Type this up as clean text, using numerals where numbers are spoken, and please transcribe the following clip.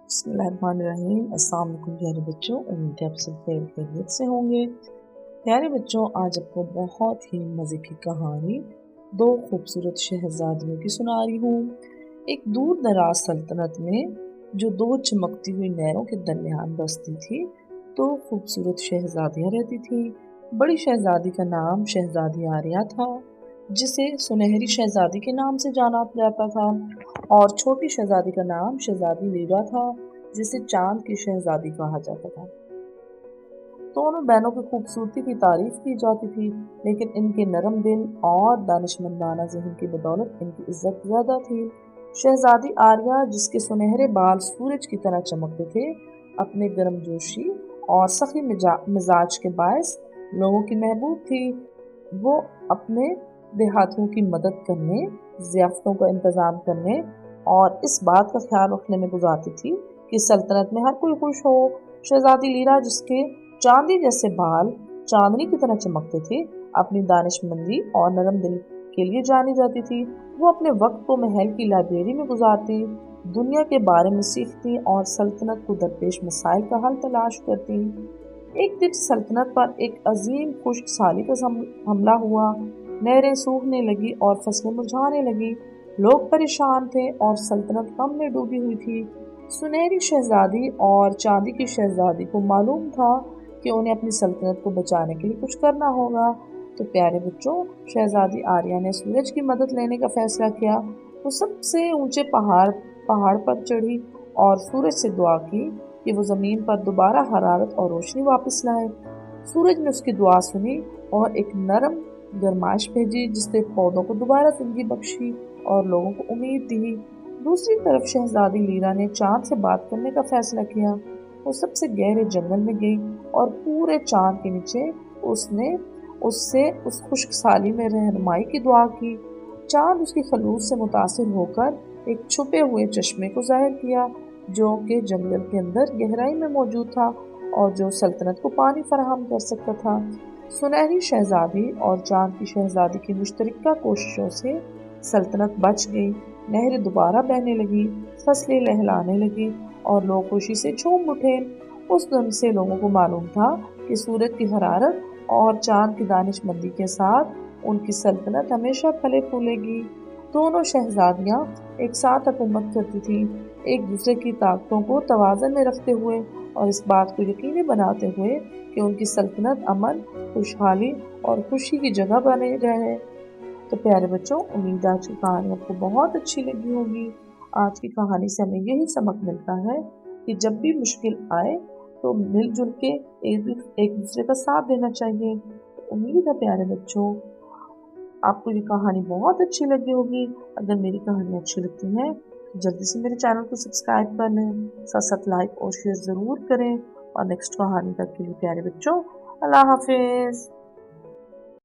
बिस्मिल्लाहिर्रहमानिर्रहीम। अस्सलाम वालेकुम प्यारे बच्चों, उम्मीद है आप सब खैरियत से होंगे। प्यारे बच्चों, आज आपको बहुत ही मज़े की कहानी दो खूबसूरत शहजादियों की सुना रही हूँ। एक दूर दराज सल्तनत में जो दो चमकती हुई नहरों के दरमियान बसती थी, दो खूबसूरत शहजादियाँ रहती थीं। बड़ी शहजादी का नाम शहजादी आर्या था, जिसे सुनहरी शहजादी के नाम से जाना जाता था, और छोटी शहजादी का नाम शहजादी लीरा था, जिसे चांद की शहजादी कहा जाता था। दोनों बहनों की खूबसूरती की तारीफ की जाती थी, लेकिन इनके नरम दिल और दानिशमंदाना ज़हन की बदौलत इनकी इज्जत ज़्यादा थी। शहजादी आर्या, जिसके सुनहरे बाल सूरज की तरह चमकते थे, अपने गर्मजोशी और सखी मिजाज के बायस लोगों की महबूब थी। वो अपने देहातियों की मदद करने, ज़ियाफ़तों का इंतज़ाम करने और इस बात का ख्याल रखने में गुजारती थी कि सल्तनत में हर कोई खुश हो। शहजादी लीरा, जिसके चांदी जैसे बाल चांदनी की तरह चमकते थे, अपनी दानिशमंदी और नरम दिल के लिए जानी जाती थी। वो अपने वक्त को महल की लाइब्रेरी में गुजारती, दुनिया के बारे में सीखती और सल्तनत को दरपेश मसाइल का हल तलाश करती। एक दिन सल्तनत पर एक अजीम खुश्क साली का हमला हुआ। नहरें सूखने लगी और फसलें मुरझाने लगी। लोग परेशान थे और सल्तनत गम में डूबी हुई थी। सुनहरी शहजादी और चांदी की शहजादी को मालूम था कि उन्हें अपनी सल्तनत को बचाने के लिए कुछ करना होगा। तो प्यारे बच्चों, शहजादी आर्या ने सूरज की मदद लेने का फैसला किया। वो सबसे ऊंचे पहाड़ पर चढ़ी और सूरज से दुआ की कि वो ज़मीन पर दोबारा हरारत और रोशनी वापस लाए। सूरज ने उसकी दुआ सुनी और एक नरम गरमाइश भेजी, जिससे पौधों को दोबारा जिंदगी बख्शी और लोगों को उम्मीद दी। दूसरी तरफ शहजादी लीरा ने चांद से बात करने का फैसला किया। वो सबसे गहरे जंगल में गई और पूरे चांद के नीचे उसने उससे उस खुश्क साली में रहनुमाई की दुआ की। चांद उसकी खलूस से मुतासिर होकर एक छुपे हुए चश्मे को जाहिर किया, जो कि जंगल के अंदर गहराई में मौजूद था और जो सल्तनत को पानी फराहम कर सकता था। सुनहरी शहजादी और चांद की शहजादी की मुश्तरका कोशिशों से सल्तनत बच गई। नहरें दोबारा बहने लगी, फसलें लहलाने लगी और लोग खुशी से झूम उठे। उस दिन से लोगों को मालूम था कि सूरज की हरारत और चांद की दानिशमंदी के साथ उनकी सल्तनत हमेशा फले फूलेगी। दोनों शहजादियाँ एक साथ हुकूमत करती थीं, एक दूसरे की ताकतों को तवाज़न में रखते हुए और इस बात को यकीनी बनाते हुए कि उनकी सल्तनत अमन, खुशहाली और खुशी की जगह बने रहे। तो प्यारे बच्चों, उम्मीद है आज की कहानी आपको बहुत अच्छी लगी होगी। आज की कहानी से हमें यही सबक मिलता है कि जब भी मुश्किल आए तो मिलजुल के एक दूसरे का साथ देना चाहिए। तो उम्मीद है प्यारे बच्चों, आपको ये कहानी बहुत अच्छी लगी होगी। अगर मेरी कहानी अच्छी लगती है तो जल्दी से मेरे चैनल को सब्सक्राइब कर लें, साथ साथ लाइक और शेयर ज़रूर करें। और नेक्स्ट कहानी तक के लिए प्यारे बच्चों, अल्लाह हाफिज़।